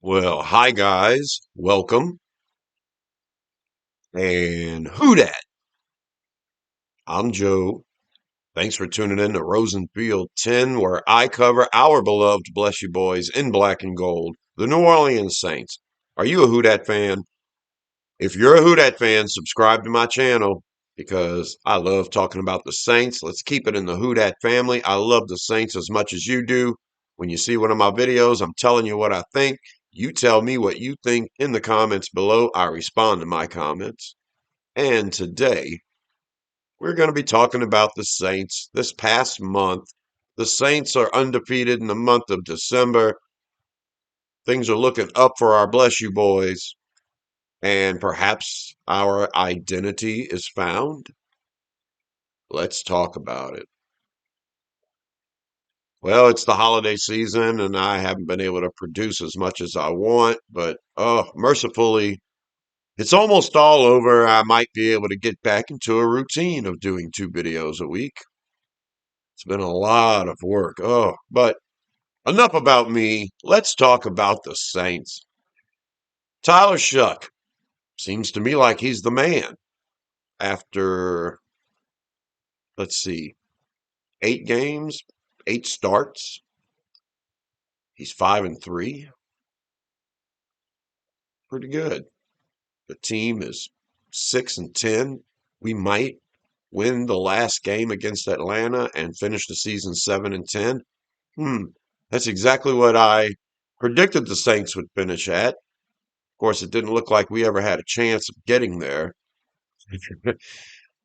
Well, hi guys, welcome, and who dat? I'm Joe. Thanks for tuning in to Rosenfield 10, where I cover our beloved Bless You Boys in black and gold, the New Orleans Saints. Are you a Who Dat fan? If you're a Who Dat fan, subscribe to my channel because I love talking about the Saints. Let's keep it in the Who Dat family. I love the Saints as much as you do. When you see one of my videos, I'm telling you what I think. You tell me what you think in the comments below. I respond to my comments. And today, we're going to be talking about the Saints this past month. The Saints are undefeated in the month of December. Things are looking up for our Bless You Boys, and perhaps our identity is found. Let's talk about it. Well, it's the holiday season, and I haven't been able to produce as much as I want, but mercifully, it's almost all over. I might be able to get back into a routine of doing 2 videos a week. It's been a lot of work. But enough about me. Let's talk about the Saints. Tyler Shough seems to me like he's the man after, let's see, 8 games, 8 starts. He's 5-3. Pretty good. The team is 6-10. We might win the last game against Atlanta and finish the season 7-10. Hmm. That's exactly what I predicted the Saints would finish at. Of course, it didn't look like we ever had a chance of getting there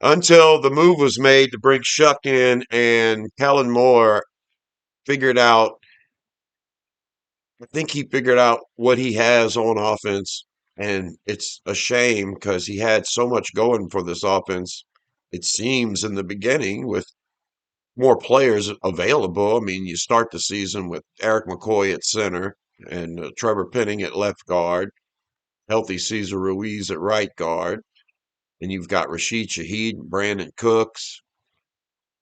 until the move was made to bring Shough in, and Kellen figured out, I think he figured out what he has on offense. And it's a shame because he had so much going for this offense, it seems, in the beginning with more players available. I mean, you start the season with Eric McCoy at center and Trevor Penning at left guard, healthy Cesar Ruiz at right guard. And you've got Rashid Shaheed and Brandon Cooks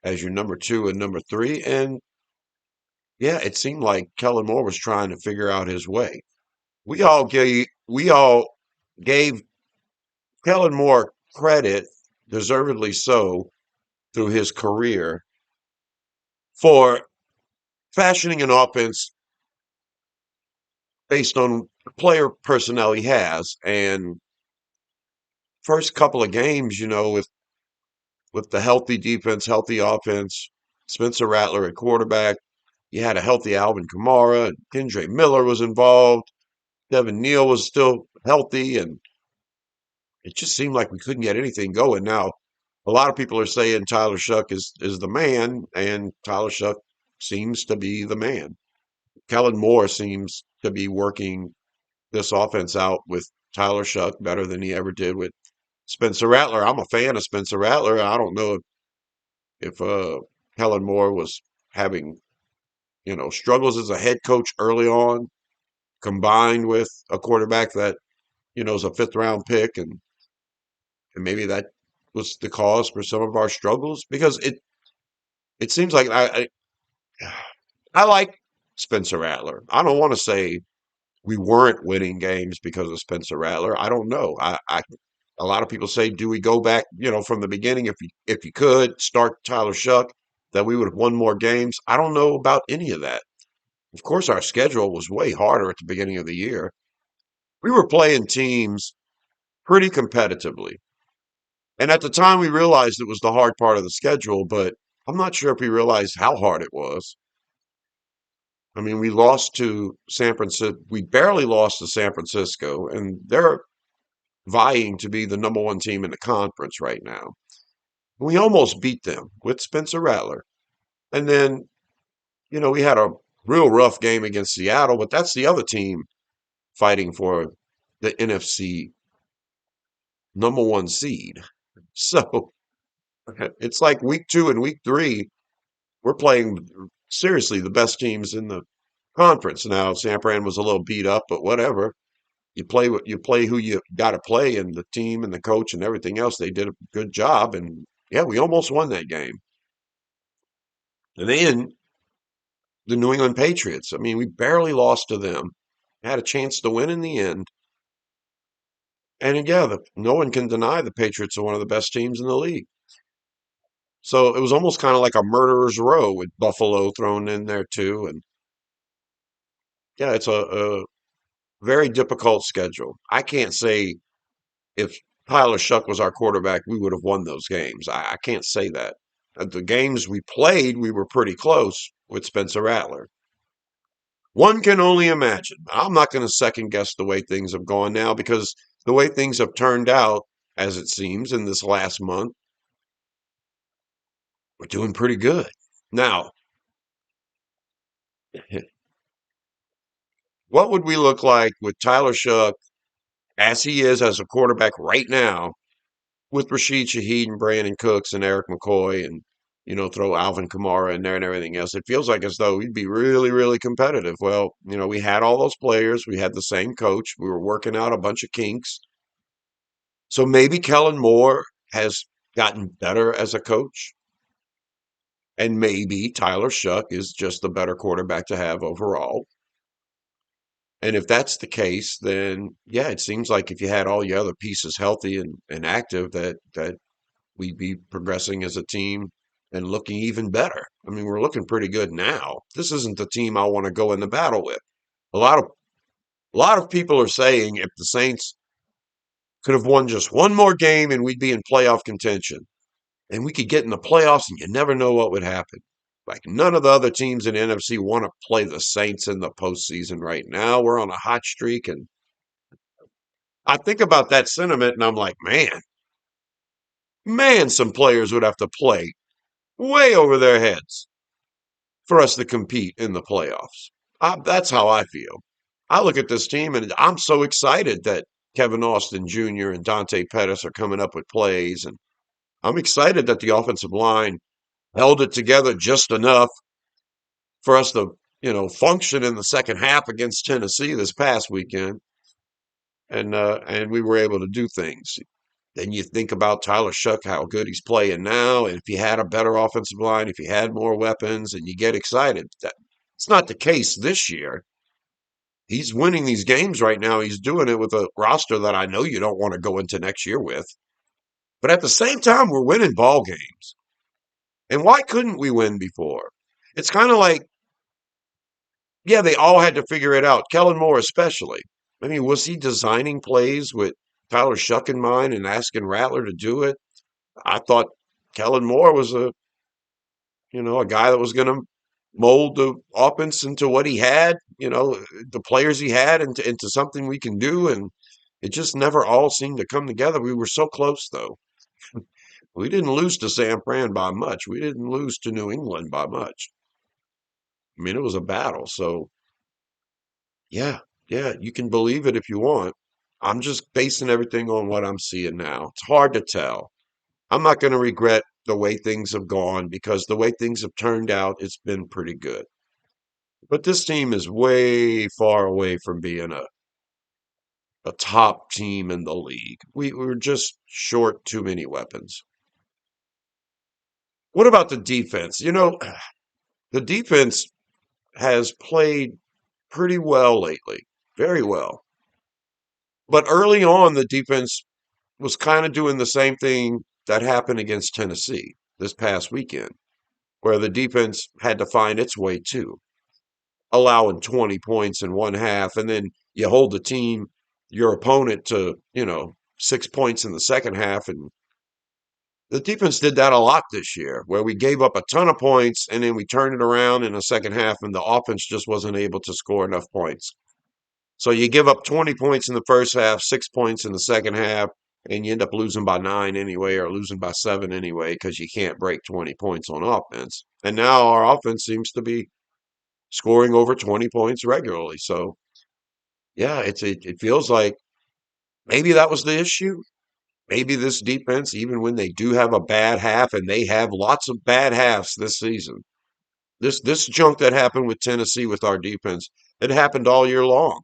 as your number two and number three. And yeah, it seemed like Kellen Moore was trying to figure out his way. We all gave Kellen Moore credit, deservedly so, through his career for fashioning an offense based on the player personnel he has. And first couple of games, with the healthy defense, healthy offense, Spencer Rattler at quarterback, you had a healthy Alvin Kamara, and Kendre Miller was involved. Devin Neal was still healthy, and it just seemed like we couldn't get anything going. Now, a lot of people are saying Tyler Shough is the man, and Tyler Shough seems to be the man. Kellen Moore seems to be working this offense out with Tyler Shough better than he ever did with Spencer Rattler. I'm a fan of Spencer Rattler. I don't know if Kellen Moore was having struggles as a head coach early on, combined with a quarterback that is a fifth round pick, and maybe that was the cause for some of our struggles because it seems like I like Spencer Rattler. I don't want to say we weren't winning games because of Spencer Rattler. I don't know. I a lot of people say, do we go back, from the beginning if you could start Tyler Shough, that we would have won more games? I don't know about any of that. Of course, our schedule was way harder at the beginning of the year. We were playing teams pretty competitively. And at the time, we realized it was the hard part of the schedule, but I'm not sure if we realized how hard it was. I mean, we lost to San Francisco. We barely lost to San Francisco, and they're vying to be the number one team in the conference right now. We almost beat them with Spencer Rattler. And then, we had a real rough game against Seattle, but that's the other team fighting for the NFC number one seed. So it's like week 2 and week 3, we're playing seriously the best teams in the conference. Now, San Fran was a little beat up, but whatever. You play who you got to play, and the team and the coach and everything else. They did a good job, and yeah, we almost won that game. And then the New England Patriots. I mean, we barely lost to them. had a chance to win in the end. And yeah, no one can deny the Patriots are one of the best teams in the league. So it was almost kind of like a murderer's row with Buffalo thrown in there too. And yeah, it's a very difficult schedule. I can't say if Tyler Shough was our quarterback, we would have won those games. I can't say that. The games we played, we were pretty close with Spencer Rattler. One can only imagine. I'm not going to second guess the way things have gone now because the way things have turned out, as it seems, in this last month, we're doing pretty good. Now, what would we look like with Tyler Shough as he is as a quarterback right now with Rashid Shaheed and Brandon Cooks and Eric McCoy and throw Alvin Kamara in there and everything else? It feels like as though we'd be really, really competitive. Well, we had all those players, we had the same coach, we were working out a bunch of kinks. So maybe Kellen Moore has gotten better as a coach, and maybe Tyler Shough is just the better quarterback to have overall. And if that's the case, then yeah, it seems like if you had all your other pieces healthy and active, that we'd be progressing as a team and looking even better. I mean, we're looking pretty good now. This isn't the team I want to go into battle with. A lot of a lot of people are saying if the Saints could have won just one more game and we'd be in playoff contention. And we could get in the playoffs and you never know what would happen. Like none of the other teams in the NFC want to play the Saints in the postseason right now. We're on a hot streak. And I think about that sentiment and I'm like, man, some players would have to play way over their heads for us to compete in the playoffs. That's how I feel. I look at this team and I'm so excited that Kevin Austin Jr. and Dante Pettis are coming up with plays. And I'm excited that the offensive line held it together just enough for us to, function in the second half against Tennessee this past weekend. And we were able to do things. Then you think about Tyler Shough, how good he's playing now, and if he had a better offensive line, if he had more weapons, and you get excited. It's not the case this year. He's winning these games right now. He's doing it with a roster that I know you don't want to go into next year with. But at the same time, we're winning ball games. And why couldn't we win before? It's kind of like, yeah, they all had to figure it out. Kellen Moore especially. I mean, was he designing plays with Tyler Shough in mind and asking Rattler to do it? I thought Kellen Moore was a guy that was going to mold the offense into what he had, the players he had into something we can do. And it just never all seemed to come together. We were so close, though. We didn't lose to San Fran by much. We didn't lose to New England by much. I mean, it was a battle. So, yeah, yeah, you can believe it if you want. I'm just basing everything on what I'm seeing now. It's hard to tell. I'm not going to regret the way things have gone because the way things have turned out, it's been pretty good. But this team is way far away from being a top team in the league. We're just short too many weapons. What about the defense? The defense has played pretty well lately, very well. But early on, the defense was kind of doing the same thing that happened against Tennessee this past weekend, where the defense had to find its way too, allowing 20 points in one half, and then you hold the team, your opponent, to 6 points in the second half. And the defense did that a lot this year, where we gave up a ton of points and then we turned it around in the second half, and the offense just wasn't able to score enough points. So you give up 20 points in the first half, 6 points in the second half, and you end up losing by 9 anyway, or losing by 7 anyway, because you can't break 20 points on offense. And now our offense seems to be scoring over 20 points regularly. So yeah, it feels like maybe that was the issue. Maybe this defense, even when they do have a bad half, and they have lots of bad halves this season, this junk that happened with Tennessee with our defense, it happened all year long.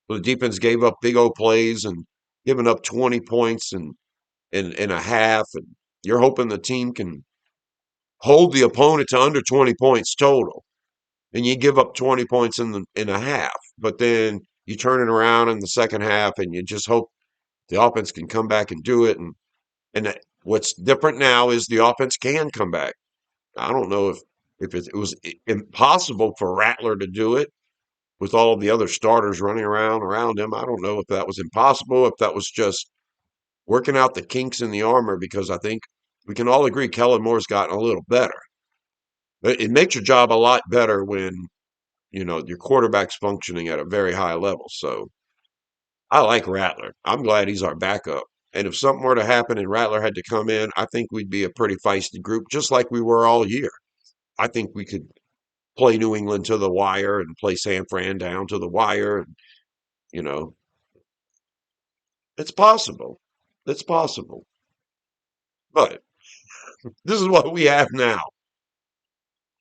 The defense gave up big old plays and giving up 20 points in a half, and you're hoping the team can hold the opponent to under 20 points total, and you give up 20 points in a half. But then you turn it around in the second half, and you just hope the offense can come back and do it. And what's different now is the offense can come back. I don't know if it was impossible for Rattler to do it with all of the other starters running around him. I don't know if that was impossible, if that was just working out the kinks in the armor, because I think we can all agree Kellen Moore's gotten a little better. But it makes your job a lot better when, your quarterback's functioning at a very high level. So I like Rattler. I'm glad he's our backup. And if something were to happen and Rattler had to come in, I think we'd be a pretty feisty group, just like we were all year. I think we could play New England to the wire and play San Fran down to the wire. And, you know, it's possible. It's possible. But this is what we have now.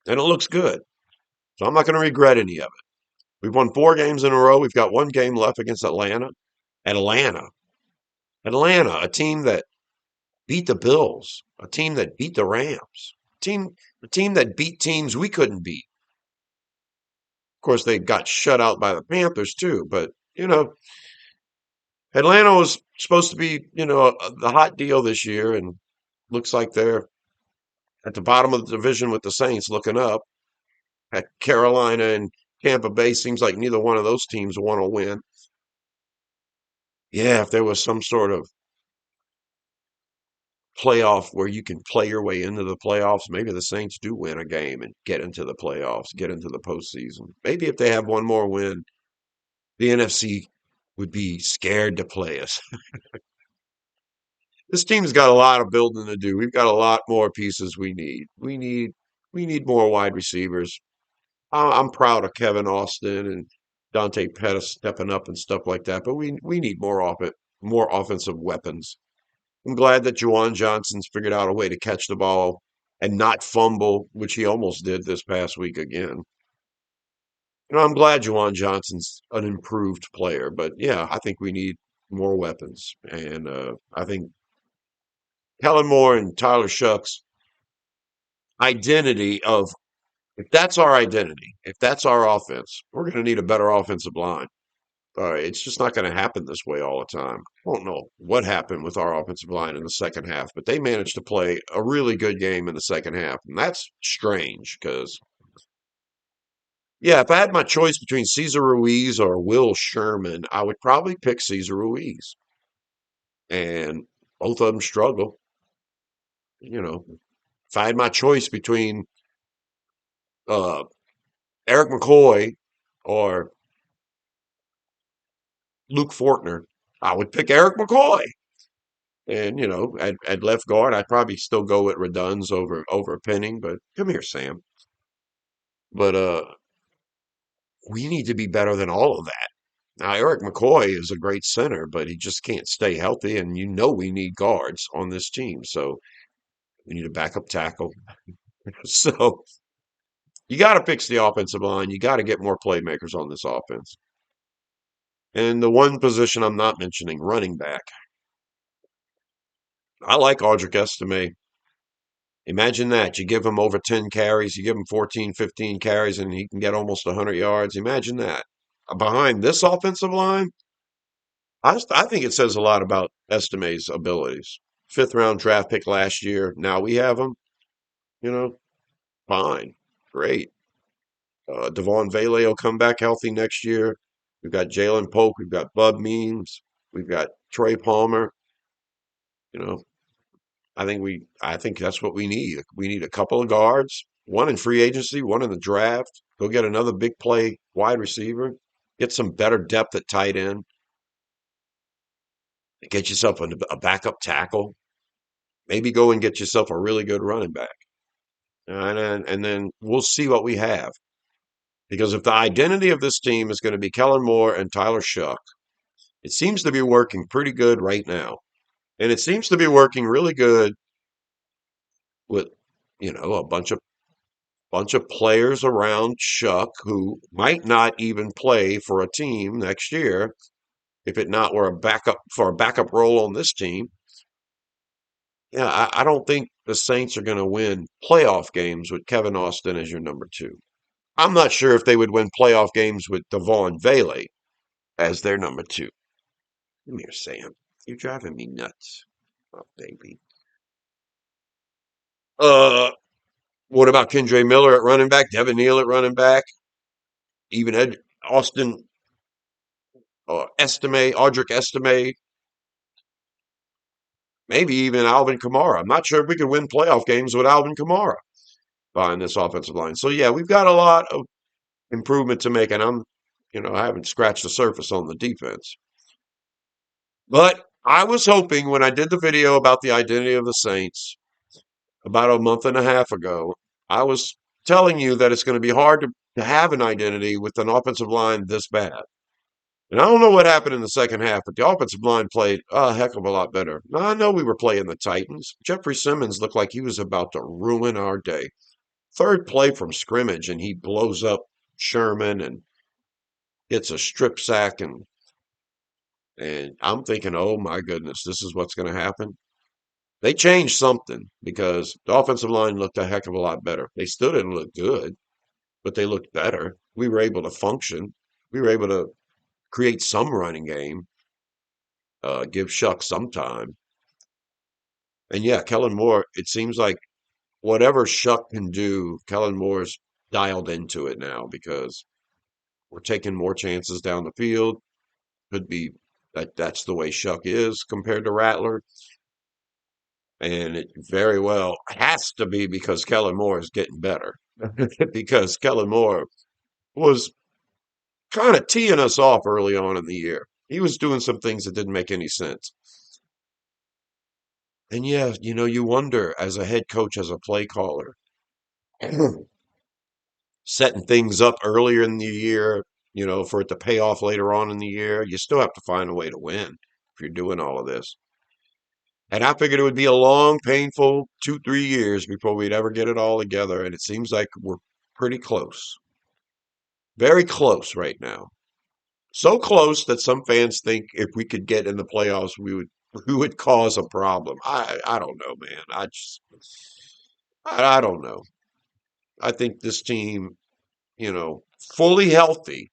And it looks good. So I'm not going to regret any of it. We've won 4 games in a row. We've got 1 game left against Atlanta. Atlanta. Atlanta, a team that beat the Bills, a team that beat the Rams, a team that beat teams we couldn't beat. Of course, they got shut out by the Panthers too, but Atlanta was supposed to be, the hot deal this year, and looks like they're at the bottom of the division with the Saints looking up. At Carolina and Tampa Bay, seems like neither one of those teams want to win. Yeah, if there was some sort of playoff where you can play your way into the playoffs, maybe the Saints do win a game and get into the playoffs, get into the postseason. Maybe if they have one more win, the NFC would be scared to play us. This team's got a lot of building to do. We've got a lot more pieces we need. We need more wide receivers. I'm proud of Kevin Austin and Dante Pettis stepping up and stuff like that, but we need more offensive weapons. I'm glad that Juwan Johnson's figured out a way to catch the ball and not fumble, which he almost did this past week again. I'm glad Juwan Johnson's an improved player, but yeah, I think we need more weapons. And I think Kellen Moore and Tyler Shuck's identity of, if that's our identity, if that's our offense, we're going to need a better offensive line. It's just not going to happen this way all the time. I don't know what happened with our offensive line in the second half, but they managed to play a really good game in the second half. And that's strange because, yeah, if I had my choice between Cesar Ruiz or Will Sherman, I would probably pick Cesar Ruiz. And both of them struggle. If I had my choice between uh, Eric McCoy or Luke Fortner, I would pick Eric McCoy. And at left guard, I'd probably still go with Reduns over Penning. But come here, Sam. But we need to be better than all of that. Now, Eric McCoy is a great center, but he just can't stay healthy. And we need guards on this team, so we need a backup tackle. So you got to fix the offensive line. You got to get more playmakers on this offense. And the one position I'm not mentioning, running back. I like Audric Estime. Imagine that. You give him over 10 carries, you give him 14, 15 carries, and he can get almost 100 yards. Imagine that. Behind this offensive line, I think it says a lot about Estime's abilities. 5th-round draft pick last year. Now we have him. You know, fine. Great. Devon Vele will come back healthy next year. We've got Jalen Polk. We've got Bub Means. We've got Trey Palmer. You know, I think that's what we need. We need a couple of guards, one in free agency, one in the draft. Go get another big play wide receiver. Get some better depth at tight end. Get yourself a backup tackle. Maybe go and get yourself a really good running back. And then we'll see what we have. Because if the identity of this team is going to be Kellen Moore and Tyler Shough, it seems to be working pretty good right now. And it seems to be working really good with, a bunch of players around Shough who might not even play for a team next year if it not were a backup role on this team. Yeah, I don't think the Saints are going to win playoff games with Kevin Austin as your number 2. I'm not sure if they would win playoff games with Devon Vele, as their number two. Come here, Sam. You're driving me nuts. Oh, baby. Uh, what about Kendra Miller at running back? Devin Neal at running back? Even Austin Estime, Audric Estime, maybe even Alvin Kamara. I'm not sure if we could win playoff games with Alvin Kamara behind this offensive line. So yeah, we've got a lot of improvement to make, and I haven't scratched the surface on the defense. But I was hoping when I did the video about the identity of the Saints about a month and a half ago, I was telling you that it's going to be hard to have an identity with an offensive line this bad. And I don't know what happened in the second half, but the offensive line played a heck of a lot better. Now, I know we were playing the Titans. Jeffrey Simmons looked like he was about to ruin our day. Third play from scrimmage, and he blows up Sherman and gets a strip sack. And I'm thinking, oh my goodness, this is what's going to happen. They changed something because the offensive line looked a heck of a lot better. They still didn't look good, but they looked better. We were able to function. We were able to create some running game, give Shough some time. And yeah, Kellen Moore, it seems like whatever Shough can do, Kellen Moore's dialed into it now because we're taking more chances down the field. Could be that's the way Shough is compared to Rattler. And it very well has to be because Kellen Moore is getting better. Because Kellen Moore was kind of teeing us off early on in the year. He was doing some things that didn't make any sense. And yeah, you wonder as a head coach, as a play caller, setting things up earlier in the year, for it to pay off later on in the year, you still have to find a way to win if you're doing all of this. And I figured it would be a long, painful 2, 3 years before we'd ever get it all together. And it seems like we're pretty close. Very close right now. So close that some fans think if we could get in the playoffs, we would cause a problem. I don't know, man. I don't know. I think this team, fully healthy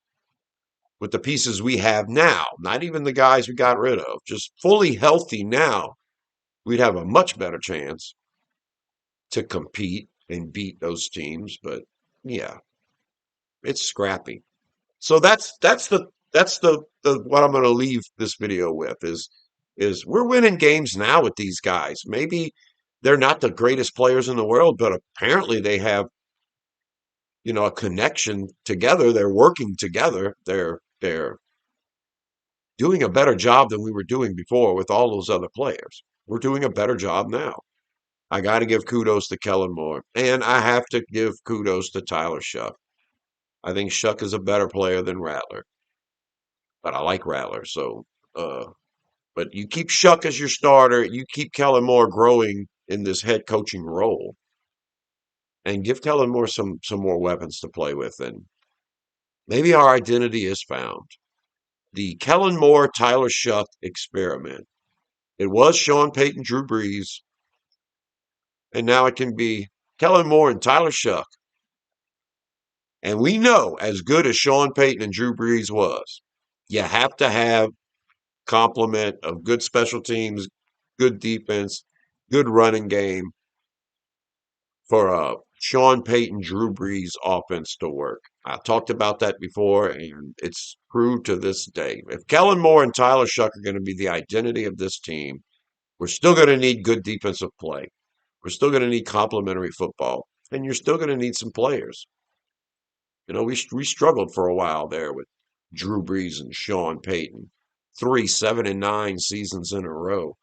with the pieces we have now, not even the guys we got rid of, just fully healthy now, we'd have a much better chance to compete and beat those teams. But yeah, it's scrappy. So that's the what I'm going to leave this video with is we're winning games now with these guys. Maybe they're not the greatest players in the world, but apparently they have a connection together. They're working together. They're doing a better job than we were doing before with all those other players. We're doing a better job now. I got to give kudos to Kellen Moore, and I have to give kudos to Tyler Shough. I think Shough is a better player than Rattler, but I like Rattler. So, but you keep Shough as your starter, you keep Kellen Moore growing in this head coaching role, and give Kellen Moore some more weapons to play with, and maybe our identity is found. The Kellen Moore Tyler Shough experiment. It was Sean Payton, Drew Brees, and now it can be Kellen Moore and Tyler Shough. And we know, as good as Sean Payton and Drew Brees was, you have to have complement of good special teams, good defense, good running game for a Sean Payton, Drew Brees offense to work. I talked about that before, and it's true to this day. If Kellen Moore and Tyler Shough are going to be the identity of this team, we're still going to need good defensive play. We're still going to need complementary football, and you're still going to need some players. We struggled for a while there with Drew Brees and Sean Payton. 3 7-9 seasons in a row.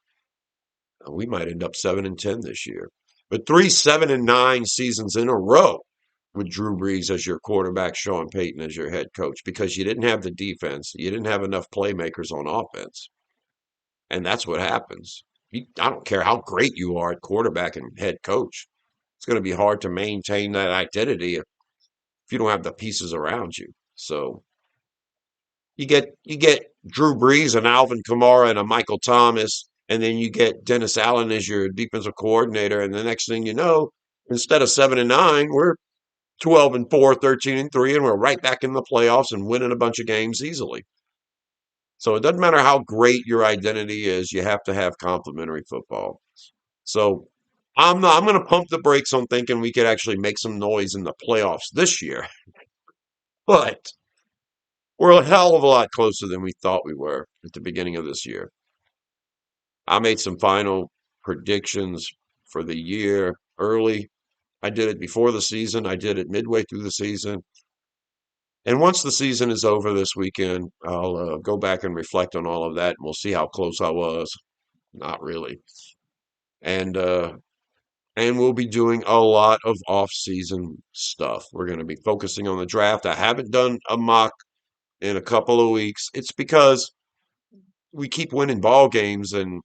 We might end up 7-10 this year. But 3 7-9 seasons in a row with Drew Brees as your quarterback, Sean Payton as your head coach, because you didn't have the defense. You didn't have enough playmakers on offense. And that's what happens. I don't care how great you are at quarterback and head coach. It's going to be hard to maintain that identity if you don't have the pieces around you. So you get Drew Brees and Alvin Kamara and a Michael Thomas, and then you get Dennis Allen as your defensive coordinator, and the next thing you know, instead of 7-9, we're 12-4, 13-3, and we're right back in the playoffs and winning a bunch of games easily. So it doesn't matter how great your identity is, you have to have complementary football. So I'm going to pump the brakes on thinking we could actually make some noise in the playoffs this year, but we're a hell of a lot closer than we thought we were at the beginning of this year. I made some final predictions for the year early. I did it before the season. I did it midway through the season. And once the season is over this weekend, I'll go back and reflect on all of that, and we'll see how close I was. Not really. And we'll be doing a lot of off-season stuff. We're going to be focusing on the draft. I haven't done a mock in a couple of weeks. It's because we keep winning ball games, and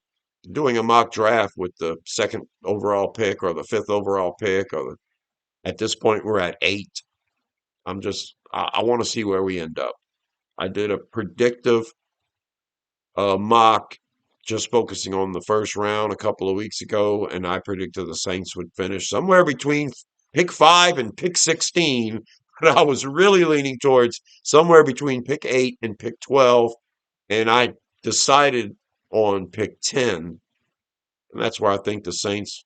doing a mock draft with the second overall pick or the fifth overall pick, or at this point we're at eight. I want to see where we end up. I did a predictive mock just focusing on the first round a couple of weeks ago, and I predicted the Saints would finish somewhere between pick 5 and pick 16. But I was really leaning towards somewhere between pick 8 and pick 12, and I decided on pick 10. And that's where I think the Saints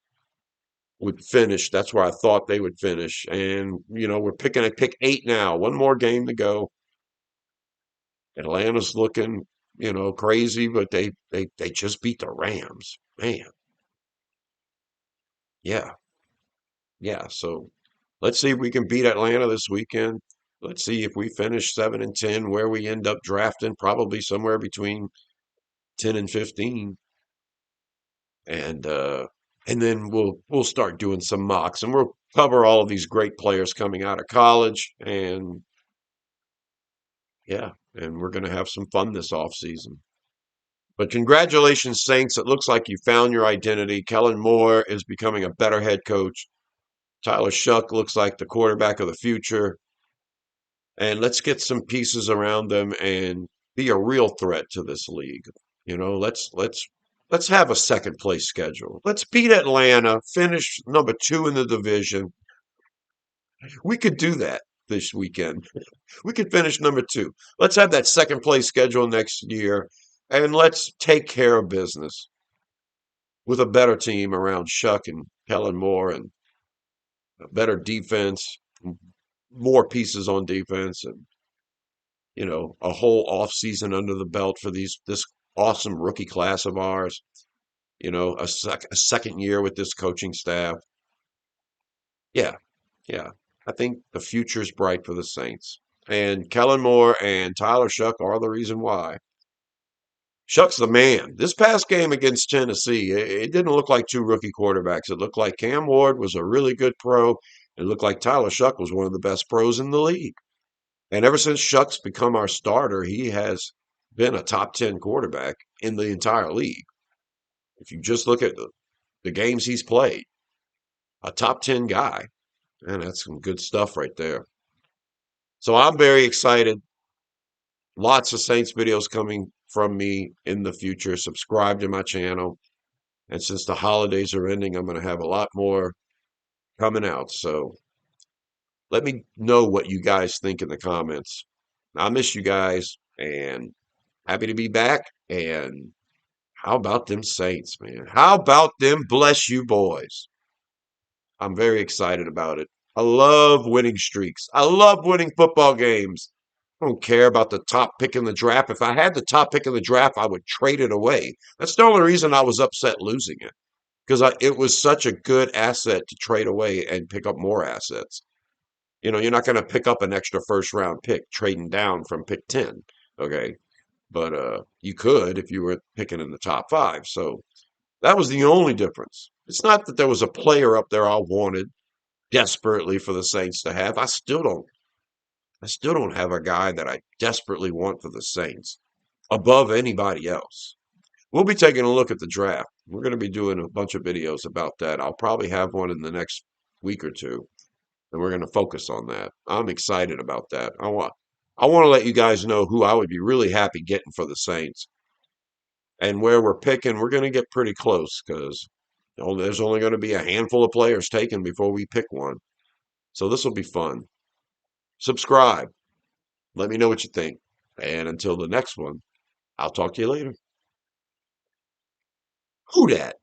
would finish. That's where I thought they would finish. And, we're picking at pick 8 now. One more game to go. Atlanta's looking, crazy, but they just beat the Rams. Man, yeah, yeah. So let's see if we can beat Atlanta this weekend. Let's see if we finish 7-10, where we end up drafting, probably somewhere between 10 and 15. And then we'll start doing some mocks, and we'll cover all of these great players coming out of college. And yeah, and we're going to have some fun this off season. But congratulations, Saints. It looks like you found your identity. Kellen Moore is becoming a better head coach. Tyler Shough looks like the quarterback of the future. And let's get some pieces around them and be a real threat to this league. Let's have a second place schedule. Let's beat Atlanta, finish number 2 in the division. We could do that this weekend. We could finish number 2. Let's have that second place schedule next year, and let's take care of business with a better team around Shough and Kellen Moore, and a better defense, more pieces on defense, and a whole off season under the belt for this awesome rookie class of ours. A second year with this coaching staff. Yeah, yeah. I think the future's bright for the Saints. And Kellen Moore and Tyler Shough are the reason why. Shucks the man. This past game against Tennessee, it didn't look like two rookie quarterbacks. It looked like Cam Ward was a really good pro. It looked like Tyler Shough was one of the best pros in the league. And ever since Shuck's become our starter, he has been a top 10 quarterback in the entire league. If you just look at the games he's played, a top 10 guy. And that's some good stuff right there. So I'm very excited. Lots of Saints videos coming from me in the future. Subscribe to my channel. And since the holidays are ending, I'm going to have a lot more coming out. So let me know what you guys think in the comments. I miss you guys, and happy to be back. And how about them Saints, man? How about them bless you boys? I'm very excited about it. I love winning streaks. I love winning football games. I don't care about the top pick in the draft. If I had the top pick in the draft, I would trade it away. That's the only reason I was upset losing it, because it was such a good asset to trade away and pick up more assets. You're not going to pick up an extra first round pick trading down from pick 10. Okay. But you could if you were picking in the top 5. So that was the only difference. It's not that there was a player up there I wanted desperately for the Saints to have. I still don't have a guy that I desperately want for the Saints above anybody else. We'll be taking a look at the draft. We're going to be doing a bunch of videos about that. I'll probably have one in the next week or two, and we're going to focus on that. I'm excited about that. I want to let you guys know who I would be really happy getting for the Saints. And where we're picking, we're going to get pretty close, because there's only going to be a handful of players taken before we pick one. So this will be fun. Subscribe. Let me know what you think. And until the next one, I'll talk to you later. Who dat?